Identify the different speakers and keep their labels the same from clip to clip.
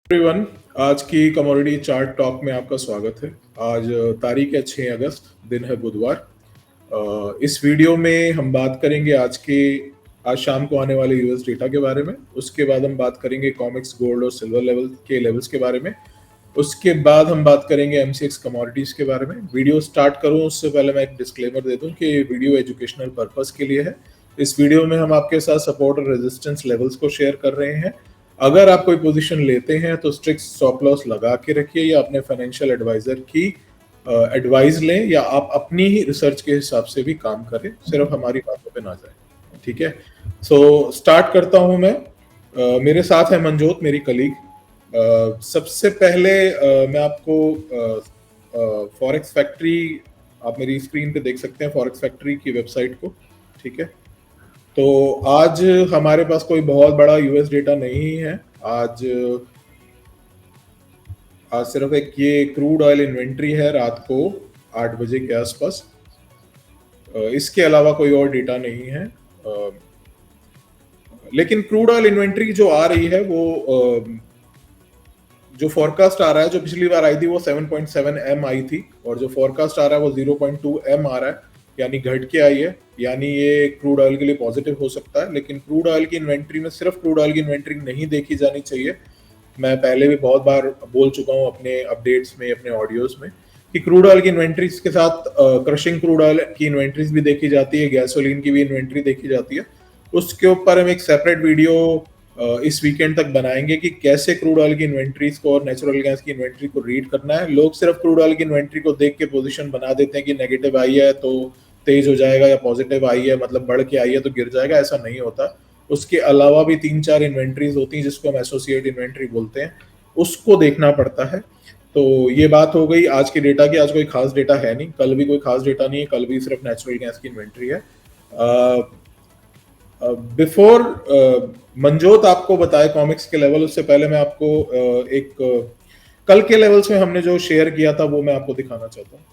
Speaker 1: Everyone, आज की commodity chart talk में आपका स्वागत है। आज तारीख है 6 अगस्त, दिन है बुधवार। इस वीडियो में हम बात करेंगे आज शाम को आने वाले यूएस डेटा के बारे में। उसके बाद हम बात करेंगे कॉमिक्स, गोल्ड और सिल्वर लेवल्स के बारे में। उसके बाद हम बात करेंगे एमसीएक्स कमोडिटीज के बारे में। वीडियो स्टार्ट करूं उससे पहले मैं एक डिस्क्लेमर दे दूं कि ये वीडियो एजुकेशनल पर्पस के लिए है। इस वीडियो में हम आपके साथ सपोर्ट और रेजिस्टेंस लेवल्स को शेयर कर रहे हैं। अगर आप कोई पोजीशन लेते हैं तो स्ट्रिक्ट स्टॉप लॉस लगा के रखिए या अपने फाइनेंशियल एडवाइजर की एडवाइस लें, या आप अपनी ही रिसर्च के हिसाब से भी काम करें, सिर्फ हमारी बातों पे ना जाए। ठीक है, सो स्टार्ट करता हूं मैं। मेरे साथ है मनजोत, मेरी कलीग। सबसे पहले मैं आपको फॉरेक्स फैक्ट्री, आप मेरी स्क्रीन पे देख सकते हैं फॉरेक्स फैक्ट्री की वेबसाइट को। ठीक है, तो आज हमारे पास कोई बहुत बड़ा यूएस डेटा नहीं है। आज आज सिर्फ एक ये क्रूड ऑयल इन्वेंट्री है रात को 8 बजे के आसपास। इसके अलावा कोई और डेटा नहीं है। लेकिन क्रूड ऑयल इन्वेंट्री जो आ रही है वो जो फॉरकास्ट आ रहा है, जो पिछली बार आई थी वो 7.7 एम आई थी, और जो फॉरकास्ट आ रहा है वो 0.2 एम आ रहा है, यानी घट के आई है। यानी ये क्रूड ऑयल के लिए पॉजिटिव हो सकता है। लेकिन क्रूड ऑयल की इन्वेंट्री में सिर्फ क्रूड ऑयल की इन्वेंट्री नहीं देखी जानी चाहिए। मैं पहले भी बहुत बार बोल चुका हूँ अपने अपडेट्स में, अपने ऑडियोज में, कि क्रूड ऑयल की इन्वेंट्रीज के साथ क्रशिंग क्रूड ऑयल की इन्वेंट्रीज भी देखी जाती है, गैसोलीन की भी इन्वेंट्री देखी जाती है। उसके ऊपर हम एक सेपरेट वीडियो इस वीकेंड तक बनाएंगे कि कैसे क्रूड ऑयल की इन्वेंट्रीज को और नेचुरल गैस की इन्वेंट्री को रीड करना है। लोग सिर्फ क्रूड ऑयल की इन्वेंट्री को देख के पोजीशन बना देते हैं कि नेगेटिव आई है तो तेज हो जाएगा, या पॉजिटिव आई है मतलब बढ़ के आई है तो गिर जाएगा। ऐसा नहीं होता। उसके अलावा भी 3-4 इन्वेंट्रीज होती हैं जिसको हम एसोसिएट इन्वेंट्री बोलते हैं, उसको देखना पड़ता है। तो ये बात हो गई आज की डेटा की। आज कोई खास डेटा है नहीं, कल भी कोई खास डेटा नहीं है, कल भी सिर्फ नेचुरल गैस की इन्वेंट्री है। बिफोर मंजोत आपको बताए कॉमिक्स के लेवल, उससे पहले मैं आपको कल के लेवल्स में हमने जो शेयर किया था वो मैं आपको दिखाना चाहता हूँ।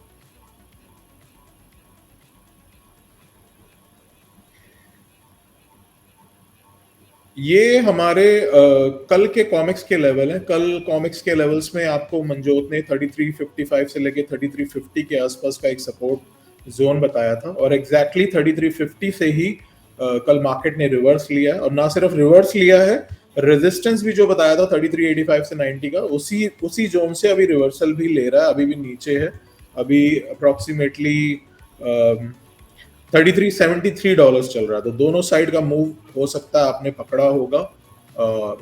Speaker 1: ये हमारे कल के कॉमिक्स के लेवल हैं। कल कॉमिक्स के लेवल्स में आपको मंजोत ने 3355 से लेके 3350 के आसपास का एक सपोर्ट जोन बताया था, और एग्जैक्टली 3350 से ही कल मार्केट ने रिवर्स लिया है। और ना सिर्फ रिवर्स लिया है, रेजिस्टेंस भी जो बताया था 3385 से 90 का, उसी जोन से अभी रिवर्सल भी ले रहा है। अभी भी नीचे है, अभी अप्रोक्सीमेटली $33.73 चल रहा है। तो दोनों साइड का मूव हो सकता है आपने पकड़ा होगा,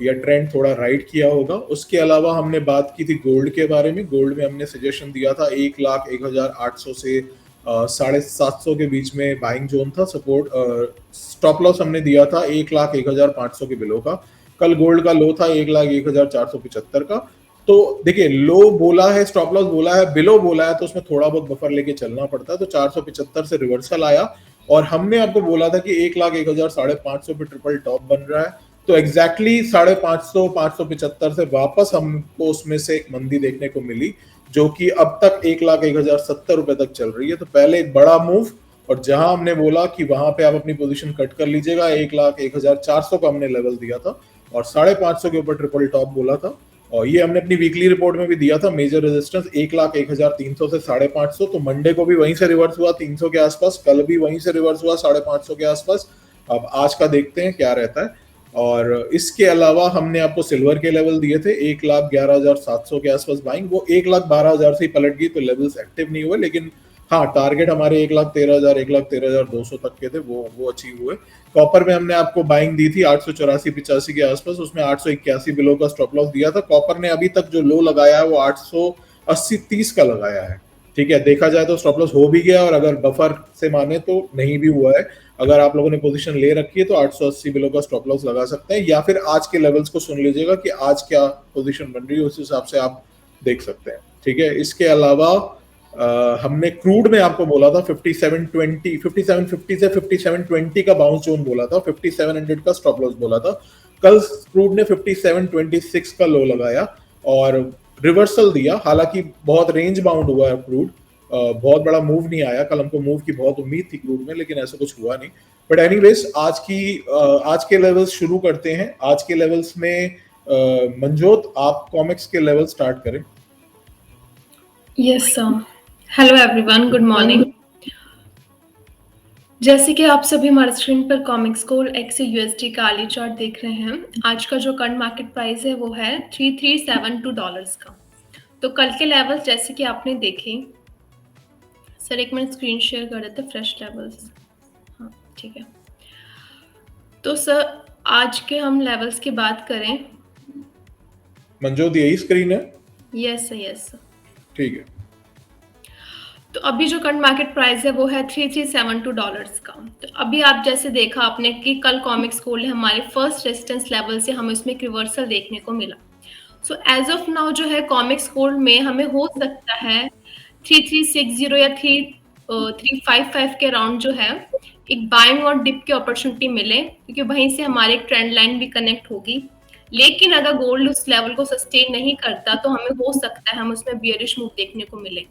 Speaker 1: या ट्रेंड थोड़ा राइट किया होगा। उसके अलावा हमने बात की थी गोल्ड के बारे में। गोल्ड में हमने सजेशन दिया था 1,01,800 से 750 के बीच में बाइंग जोन था। सपोर्ट स्टॉप लॉस हमने दिया था 1,01,500 के बिलो का। कल गोल्ड का लो था 1,01,475 का। तो देखिए, लो बोला है, स्टॉप लॉस बोला है, बिलो बोला है, तो उसमें थोड़ा बहुत बफर लेके चलना पड़ता है। तो 475 से रिवर्सल आया, और हमने आपको बोला था कि 1,01,500 पे ट्रिपल टॉप बन रहा है। तो एग्जैक्टली 550, 575 से वापस हमको उसमें से एक मंदी देखने को मिली, जो कि अब तक 1,01,070 रुपए तक चल रही है। तो पहले एक बड़ा मूव, और जहां हमने बोला कि वहां पे आप अपनी पोजीशन कट कर लीजिएगा, 1,01,400 का हमने लेवल दिया था, और 550 के ऊपर ट्रिपल टॉप बोला था। और ये हमने अपनी वीकली रिपोर्ट में भी दिया था। मेजर रेजिस्टेंस 1,01,300 से 550। तो मंडे को भी वहीं से रिवर्स हुआ 300 के आसपास, कल भी वहीं से रिवर्स हुआ 550 के आसपास। अब आज का देखते हैं क्या रहता है। और इसके अलावा हमने आपको सिल्वर के लेवल दिए थे 1,11,700 के आसपास बाइंग, वो 1,12,000 से ही पलट गई, तो लेवल्स एक्टिव नहीं हुए। लेकिन हाँ, टारगेट हमारे 1,13,000, 1,13,200 तक के थे, वो अचीव हुए। कॉपर में हमने आपको बाइंग दी थी 884-85 के आसपास, उसमें 881 बिलो का स्टॉप लॉस दिया था। कॉपर ने अभी तक जो लो लगाया है वो 880-30 का लगाया है। ठीक है, देखा जाए तो स्टॉप लॉस हो भी गया, और अगर बफर से माने तो नहीं भी हुआ है। अगर आप लोगों ने पोजीशन ले रखी है तो 880 बिलो का स्टॉप लॉस लगा सकते हैं, या फिर आज के लेवल्स को सुन लीजिएगा कि आज क्या पोजीशन बन रही है, उस हिसाब से आप देख सकते हैं। ठीक है, इसके अलावा हमने क्रूड में आपको बोला था 5750 से 5720 का बाउंस जोन बोला था, 5700 का स्टॉप लॉस बोला था। कल क्रूड ने 5726 का लो लगाया और रिवर्सल दिया। हालांकि बहुत रेंज बाउंड हुआ है क्रूड, बहुत बड़ा मूव नहीं आया। कल हमको मूव की बहुत उम्मीद थी क्रूड में, लेकिन ऐसा कुछ हुआ नहीं। बट एनीवेज, आज के लेवल्स शुरू करते हैं। आज के लेवल्स में मंजोत, आप कॉमिक्स के लेवल स्टार्ट करें।
Speaker 2: Yes sir. Hello everyone, good morning. जैसे कि आप सभी हमारे स्क्रीन पर कॉमिक्स गोल्ड एक्स यूएसडी का आर्ली चार्ट देख रहे हैं, आज का जो करंट मार्केट प्राइस है वो है $3372 का। तो कल के लेवल्स जैसे कि आपने देखे, सर एक मिनट स्क्रीन शेयर कर देते फ्रेश लेवल्स। हाँ ठीक है। तो सर आज के हम लेवल्स की बात करें।
Speaker 1: मंजोत यही स्क्रीन है?
Speaker 2: Yes sir, yes sir.
Speaker 1: ठीक है।
Speaker 2: तो अभी जो करंट मार्केट प्राइस है वो है $3372 का। तो अभी आप जैसे देखा आपने कि कल कॉमिक्स गोल्ड हमारे फर्स्ट रेजिस्टेंस लेवल से हमें उसमें एक रिवर्सल देखने को मिला। सो एज ऑफ नाउ जो है कॉमिक्स गोल्ड में हमें हो सकता है 3360 या 3355 के अराउंड जो है एक बाइंग और डिप की अपॉर्चुनिटी मिले, क्योंकि वहीं से हमारे एक ट्रेंड लाइन भी कनेक्ट होगी। लेकिन अगर गोल्ड उस लेवल को सस्टेन नहीं करता तो हमें हो सकता है हम उसमें बियरिश मूव देखने को मिले।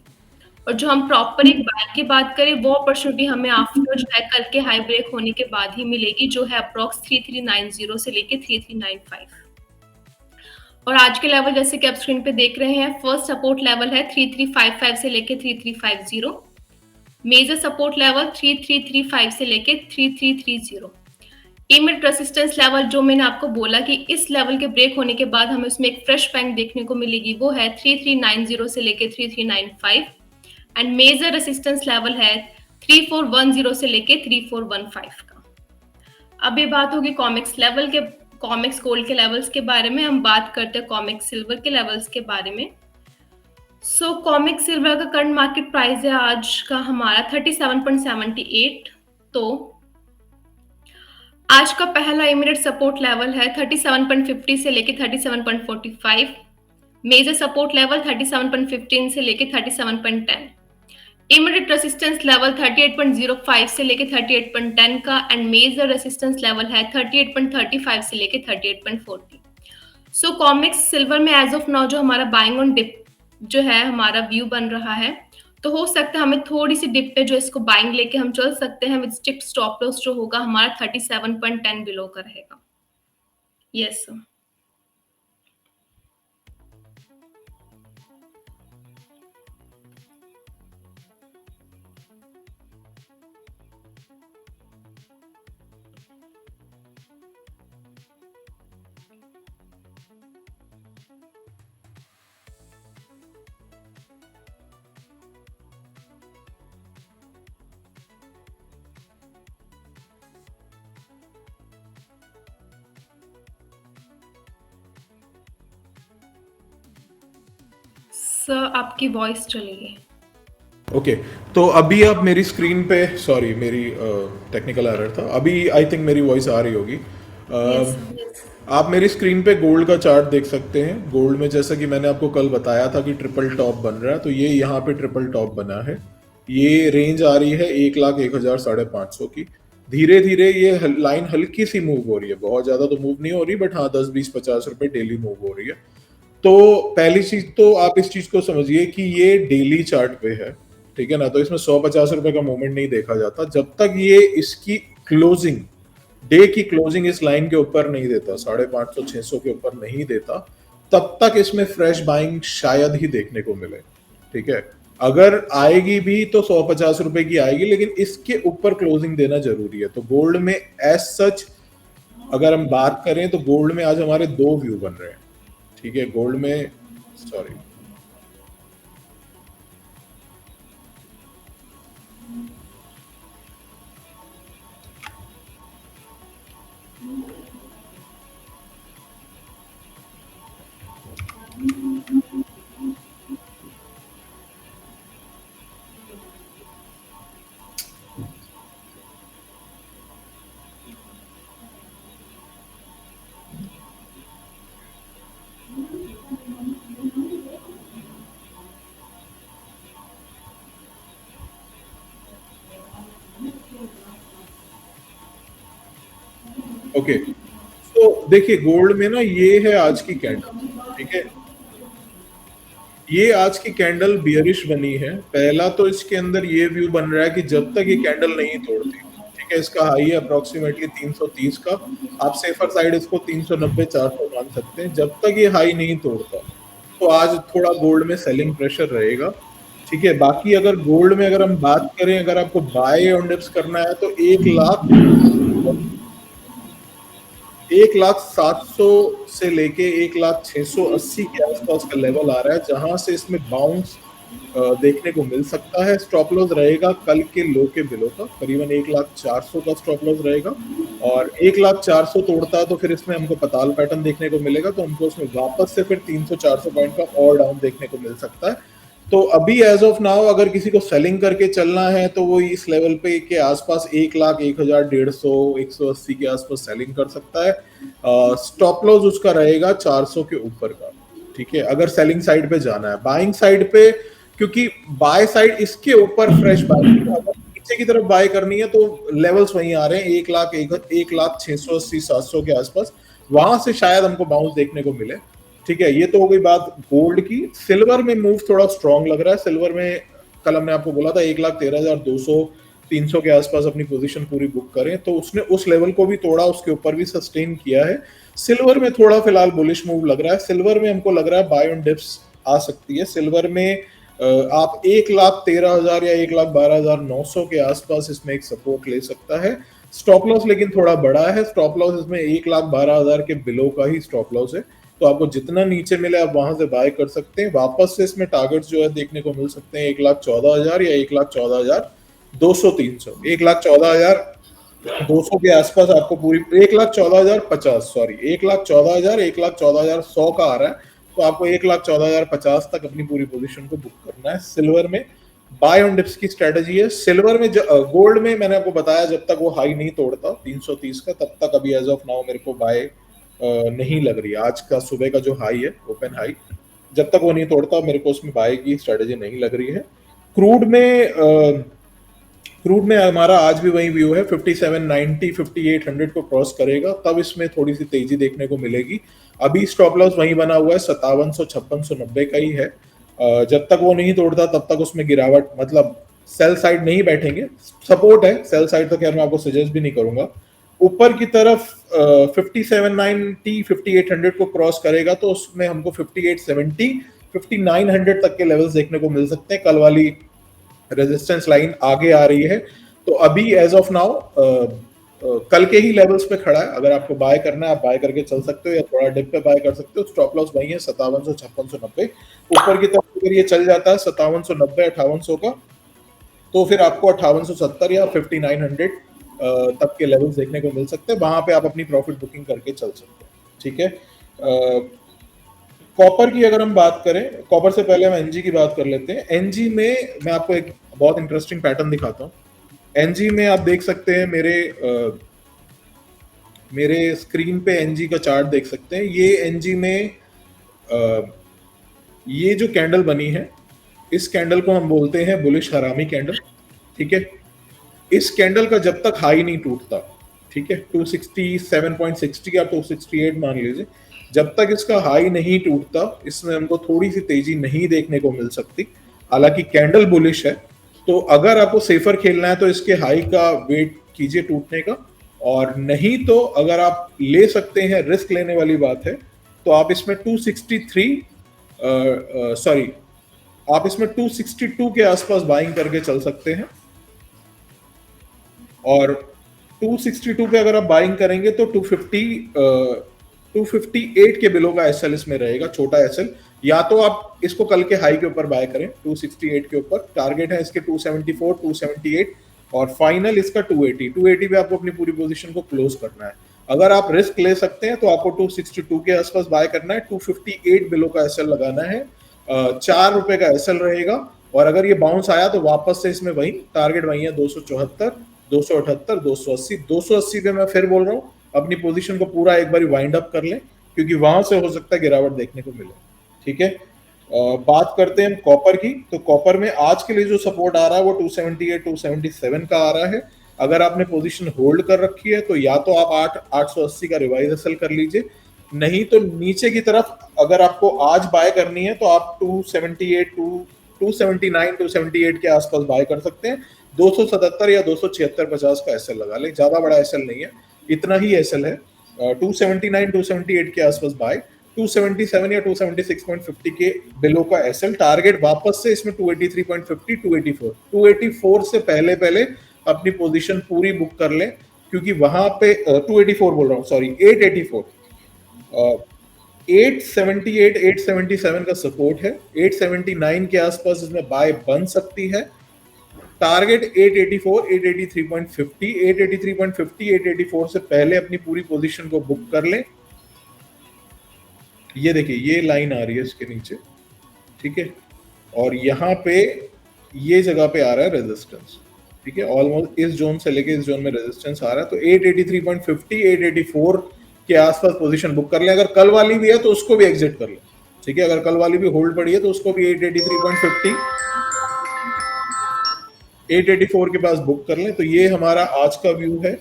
Speaker 2: और जो हम प्रॉपर एक बाय की बात करें वो अपॉर्चुनिटी हमें आफ्टर जो है कल के हाई ब्रेक होने के बाद ही मिलेगी, जो है अप्रॉक्स 3390 से लेके 3395। और आज के लेवल जैसे कि आप स्क्रीन पे देख रहे हैं, फर्स्ट सपोर्ट लेवल है 3355 से लेके 3350। मेजर सपोर्ट लेवल 3335 से लेके 3330। इमीडिएट रेजिस्टेंस लेवल जो मैंने आपको बोला कि इस लेवल के ब्रेक होने के बाद हमें उसमें एक फ्रेश बैंक देखने को मिलेगी, वो है 3390 से लेके 3395। एंड मेजर रेजिस्टेंस लेवल है 3410 से लेके 3415 का। अब ये बात होगी कॉमिक्स लेवल के, कॉमिक्स गोल्ड के लेवल्स के बारे में। हम बात करते हैं कॉमिक्स सिल्वर के लेवल्स के बारे में। सो कॉमिक्स सिल्वर का करंट मार्केट प्राइस है आज का हमारा 37.78। तो आज का पहला इमीडिएट सपोर्ट लेवल है 37.50 से लेके 37.45। मेजर सपोर्ट लेवल 37.15 से लेके 37.10। इमीडिएट रेजिस्टेंस लेवल 38.05 से लेके 38.10 का। एंड मेजर रेजिस्टेंस लेवल है 38.35 से लेके 38.40। सो कॉमिक्स सिल्वर में एज ऑफ नाउ जो हमारा बाइंग ऑन डिप जो है हमारा व्यू बन रहा है, तो हो सकता है हमें थोड़ी सी डिप पे जो इसको बाइंग लेके हम चल सकते हैं, विद स्ट्रिक्ट स्टॉप लॉस जो होगा हमारा 37.10 बिलो का रहेगा। Yes sir. सर आपकी वॉइस चली गई।
Speaker 1: ओके, तो अभी आप मेरी स्क्रीन पे, सॉरी मेरी टेक्निकल एरर था, अभी आई थिंक मेरी वॉइस आ रही होगी।
Speaker 2: Yes yes.
Speaker 1: आप मेरी स्क्रीन पे गोल्ड का चार्ट देख सकते हैं। गोल्ड में जैसा कि मैंने आपको कल बताया था कि ट्रिपल टॉप बन रहा है, तो ये यहाँ पे ट्रिपल टॉप बना है। ये रेंज आ रही है 1,01,550 की। धीरे धीरे ये लाइन हल्की सी मूव हो रही है, बहुत ज्यादा तो मूव नहीं हो रही, बट हाँ 10-20-50 रुपए डेली मूव हो रही है। तो पहली चीज तो आप इस चीज को समझिए कि ये डेली चार्ट पे है, ठीक है ना। तो इसमें 150 रुपए का मूवमेंट नहीं देखा जाता जब तक ये इसकी क्लोजिंग, डे की क्लोजिंग इस लाइन के ऊपर नहीं देता, 550-600 के ऊपर नहीं देता, तब तक इसमें फ्रेश बाइंग शायद ही देखने को मिले, ठीक है। अगर आएगी भी तो 150 रुपए की आएगी, लेकिन इसके ऊपर क्लोजिंग देना जरूरी है। तो गोल्ड में एज सच अगर हम बात करें तो गोल्ड में आज हमारे दो व्यू बन रहे हैं, ठीक है। गोल्ड में, सॉरी, ओके। तो देखिए गोल्ड में ना ये है आज की कैंडल, ठीक है। ये आज की कैंडल बियरिश बनी है। पहला तो इसके अंदर ये व्यू बन रहा है कि जब तक ये कैंडल नहीं तोड़ती, ठीक ठीक है, इसका हाई है अप्रोक्सीमेटली 330 का, आप सेफर साइड इसको 390-400 मान सकते हैं। जब तक ये हाई नहीं तोड़ता तो आज थोड़ा गोल्ड में सेलिंग प्रेशर रहेगा, ठीक है। बाकी अगर गोल्ड में अगर हम बात करें, अगर आपको बाय ऑन डिप्स करना है तो 1,07,000 से लेके 1,06,80 के आसपास का लेवल आ रहा है, जहां से इसमें बाउंस देखने को मिल सकता है। स्टॉप लॉस रहेगा कल के लो के बिलो का, करीबन 1,04,000 का स्टॉप लॉस रहेगा, और 1,04,000 तोड़ता है तो फिर इसमें हमको पताल पैटर्न देखने को मिलेगा, तो हमको इसमें वापस से फिर 300-400 पॉइंट का और डाउन देखने को मिल सकता है। तो अभी एज ऑफ नाउ अगर किसी को सेलिंग करके चलना है तो वो इस लेवल पे के आसपास 1,01,000, 1,150, 180 के आसपास सेलिंग कर सकता है। स्टॉप लॉस उसका रहेगा 400 के ऊपर का, ठीक है, अगर सेलिंग साइड पे जाना है। बाइंग साइड पे, क्योंकि बाय साइड इसके ऊपर फ्रेश बाइंग, अगर नीचे की तरफ बाय करनी है तो लेवल्स वहीं आ रहे हैं 1,06,80, 700 के आसपास, वहां से शायद हमको बाउंस देखने को मिले, ठीक है। ये तो हो गई बात गोल्ड की। सिल्वर में मूव थोड़ा स्ट्रांग लग रहा है। सिल्वर में कल हमने आपको बोला था 1,13,200, 300 के आसपास अपनी पोजीशन पूरी बुक करें, तो उसने उस लेवल को भी तोड़ा, उसके ऊपर भी सस्टेन किया है। सिल्वर में थोड़ा फिलहाल बुलिश मूव लग रहा है। सिल्वर में हमको लग रहा है बाय ऑन डिप्स आ सकती है। सिल्वर में आप 1,13,000 या 1,12,900 के आसपास इसमें एक सपोर्ट ले सकता है। स्टॉप लॉस लेकिन थोड़ा बड़ा है। स्टॉप लॉस इसमें 1,12,000 के बिलो का ही स्टॉप लॉस है, तो आपको जितना नीचे मिले आप वहां से बाय कर सकते हैं। वापस से इसमें टारगेट्स जो है देखने को मिल सकते हैं 1,14,000 या 1,14,200, 300, 1,14,200 के आसपास आपको पूरी, 1,14,050, सॉरी 1,14,000, 1,14,100 का आ रहा है, तो आपको 1,14,050 तक अपनी पूरी पोजीशन को बुक करना है। सिल्वर में बाय ऑन डिप्स की स्ट्रेटजी है। सिल्वर में गोल्ड में मैंने आपको बताया जब तक वो हाई नहीं तोड़ता 330 का, तब तक अभी एज ऑफ नाउ मेरे को बाय नहीं लग रही है। आज का सुबह का जो हाई है, ओपन हाई, जब तक वो नहीं तोड़ता मेरे को उसमें बाय की स्ट्रेटजी नहीं लग रही है। क्रूड में हमारा आज भी वही व्यू है, 5790, 5800 को क्रॉस करेगा तब इसमें थोड़ी सी तेजी देखने को मिलेगी। अभी स्टॉप लॉस वही बना हुआ है 5700, 5690 का ही है। जब तक वो नहीं तोड़ता तब तक उसमें गिरावट, मतलब सेल साइड नहीं बैठेंगे। सपोर्ट है, सेल साइड तो खैर मैं आपको सजेस्ट भी नहीं करूंगा। ऊपर की तरफ 5790, 5800 को क्रॉस करेगा तो उसमें हमको 5870, 5900 तक के लेवल्स देखने को मिल सकते हैं। कल वाली रेजिस्टेंस लाइन आगे आ रही है, तो अभी एज ऑफ नाउ कल के ही लेवल्स पे खड़ा है। अगर आपको बाय करना है आप बाय करके चल सकते हो या थोड़ा डिप पे बाय कर सकते हो। स्टॉप लॉस वही है 5700, 5690। ऊपर की तरफ अगर ये चल जाता है 5790, 5800 का, तो फिर आपको 5870 या 5900 तक के लेवल्स देखने को मिल सकते हैं। वहां पे आप अपनी प्रॉफिट बुकिंग करके चल सकते हैं, ठीक है। कॉपर की अगर हम बात करें, कॉपर से पहले हम एनजी की बात कर लेते हैं। एनजी में मैं आपको एक बहुत इंटरेस्टिंग पैटर्न दिखाता हूँ। एनजी में आप देख सकते हैं मेरे स्क्रीन पे एनजी का चार्ट देख सकते हैं। ये एनजी में ये जो कैंडल बनी है, इस कैंडल को हम बोलते हैं बुलिश हरामी कैंडल, ठीक है। इस कैंडल का जब तक हाई नहीं टूटता, ठीक है, 267.60 या 268 मान लीजिए, जब तक इसका हाई नहीं टूटता इसमें हमको थोड़ी सी तेजी नहीं देखने को मिल सकती। हालांकि कैंडल बुलिश है, तो अगर आपको सेफर खेलना है तो इसके हाई का वेट कीजिए टूटने का, और नहीं तो अगर आप ले सकते हैं, रिस्क लेने वाली बात है, तो आप इसमें 262 के आसपास बाइंग करके चल सकते हैं। और 262 पे अगर आप बाइंग करेंगे तो 258 के बिलो का एसएल इसमें रहेगा, छोटा एसएल। या तो आप इसको कल के हाई के ऊपर बाय करें 268 के ऊपर, टारगेट है इसके 274, 278, और फाइनल इसका 280 पे आपको अपनी पूरी पोजीशन को क्लोज करना है। अगर आप रिस्क ले सकते हैं तो आपको 262 के आसपास बाय करना है, 258 बिलो का एसएल लगाना है, ₹4 का एसएल रहेगा। और अगर ये बाउंस आया तो वापस से इसमें वही टारगेट वही है 274, 278, 280। 280 पे मैं फिर बोल रहा हूँ अपनी पोजीशन को पूरा एक बार वाइंड अप कर लें, क्योंकि वहां से हो सकता है गिरावट देखने को मिले, ठीक है। बात करते हैं कॉपर की, तो कॉपर में आज के लिए जो सपोर्ट आ रहा है वो 278, 277 का आ रहा है। अगर आपने पोजीशन होल्ड कर रखी है तो या तो आप 880 का रिवाइज एसएल कर लीजिए, नहीं तो नीचे की तरफ अगर आपको आज बाय करनी है तो आप 278, 279, 278 के आसपास बाय कर सकते हैं। 277 या 276-50 का एसएल लगा ले, ज्यादा बड़ा एसएल नहीं है, इतना ही एसएल है। 279 278 के आसपास बाय, 277 या 276.50 के बिलो का एसएल टारगेट, वापस से इसमें 283.50 284 से पहले पहले अपनी पोजीशन पूरी बुक कर लें, क्योंकि वहां पे 284 बोल रहा हूँ, सॉरी 884, 878 877 का सपोर्ट है, 879 के आसपास इसमें बाय बन सकती है। टारगेट 884 883.50 883.50 884 से पहले अपनी पूरी पोजीशन को बुक कर लें। ये देखिए ये लाइन आ रही है इसके नीचे, ठीक है, और यहाँ पे ये जगह पे आ रहा है रेजिस्टेंस, ठीक है, ऑलमोस्ट इस जोन से लेके इस जोन में रेजिस्टेंस आ रहा है, तो 883.50 884 के आसपास पोजीशन बुक कर लें। अगर कल वाली भी है तो उसको भी एग्जिट कर लें, ठीक है, अगर कल वाली भी होल्ड पड़ी है तो उसको भी 883.50 884 के पास बुक कर लें। तो ये हमारा आज का व्यू है।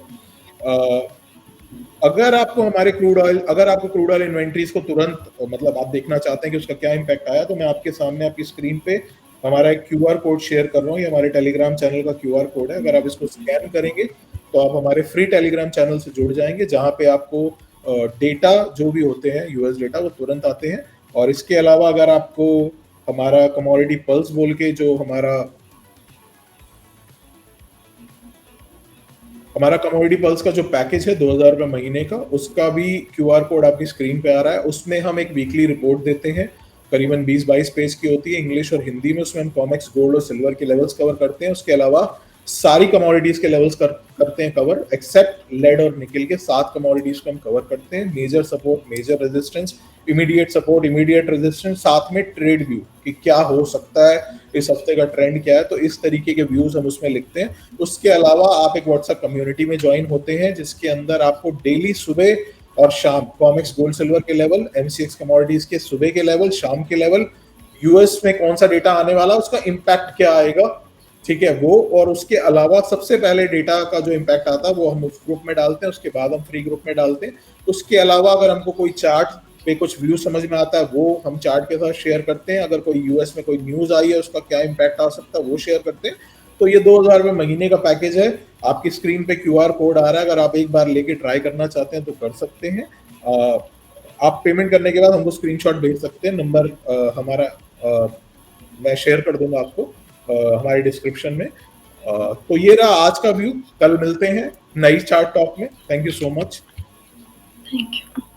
Speaker 1: अगर आपको हमारे क्रूड ऑयल, अगर आपको क्रूड ऑयल इन्वेंट्रीज को तुरंत, मतलब आप देखना चाहते हैं कि उसका क्या इम्पैक्ट आया, तो मैं आपके सामने आपकी स्क्रीन पे हमारा एक क्यूआर कोड शेयर कर रहा हूँ, ये हमारे टेलीग्राम चैनल का क्यूआर कोड है। अगर आप इसको स्कैन करेंगे तो आप हमारे फ्री टेलीग्राम चैनल से जुड़ जाएंगे, जहाँ पे आपको डेटा जो भी होते हैं यूएस डेटा वो तुरंत आते हैं। और इसके अलावा अगर आपको हमारा कमोडिटी पल्स बोल के जो हमारा कमोडिटी पल्स का जो पैकेज है 2000 रुपए महीने का, उसका भी क्यूआर कोड आपकी स्क्रीन पे आ रहा है। उसमें हम एक वीकली रिपोर्ट देते हैं, करीबन 20-22 पेज की होती है, इंग्लिश और हिंदी में। उसमें हम कॉमेक्स, गोल्ड और सिल्वर के लेवल्स कवर करते हैं। उसके अलावा सारी कमोडिटीज के लेवल्स करते हैं कवर, एक्सेप्ट लेड और निकल के 7 कमोडिटीज को हम कवर करते हैं। Major support, major resistance, immediate support, immediate resistance, साथ में ट्रेड व्यू कि क्या हो सकता है, इस हफ्ते का ट्रेंड क्या है, तो इस तरीके के व्यूज हम उसमें लिखते हैं। उसके अलावा आप एक व्हाट्सएप कम्युनिटी में ज्वाइन होते हैं, जिसके अंदर आपको डेली सुबह और शाम कॉमेक्स, गोल्ड, सिल्वर के लेवल, एमसीएक्स कमोडिटीज के सुबह के लेवल, शाम के लेवल, यूएस में कौन सा डेटा आने वाला, उसका इम्पैक्ट क्या आएगा, ठीक है, वो, और उसके अलावा सबसे पहले डेटा का जो इम्पैक्ट आता है वो हम उस ग्रुप में डालते हैं, उसके बाद हम फ्री ग्रुप में डालते हैं। उसके अलावा अगर हमको कोई चार्ट पे कुछ व्यू समझ में आता है वो हम चार्ट के साथ शेयर करते हैं। अगर कोई यूएस में कोई न्यूज आई है उसका क्या इम्पैक्ट आ सकता है वो शेयर करते हैं। तो ये 2000 रुपये महीने का पैकेज है। आपकी स्क्रीन पे क्यूआर कोड आ रहा है, अगर आप एक बार लेके ट्राई करना चाहते हैं तो कर सकते हैं। आप पेमेंट करने के बाद हमको स्क्रीनशॉट भेज सकते हैं, नंबर हमारा मैं शेयर कर दूंगा आपको हमारे डिस्क्रिप्शन में। तो ये रहा आज का व्यू, कल मिलते हैं नई चार्ट टॉक में। Thank you so much.
Speaker 2: Thank you.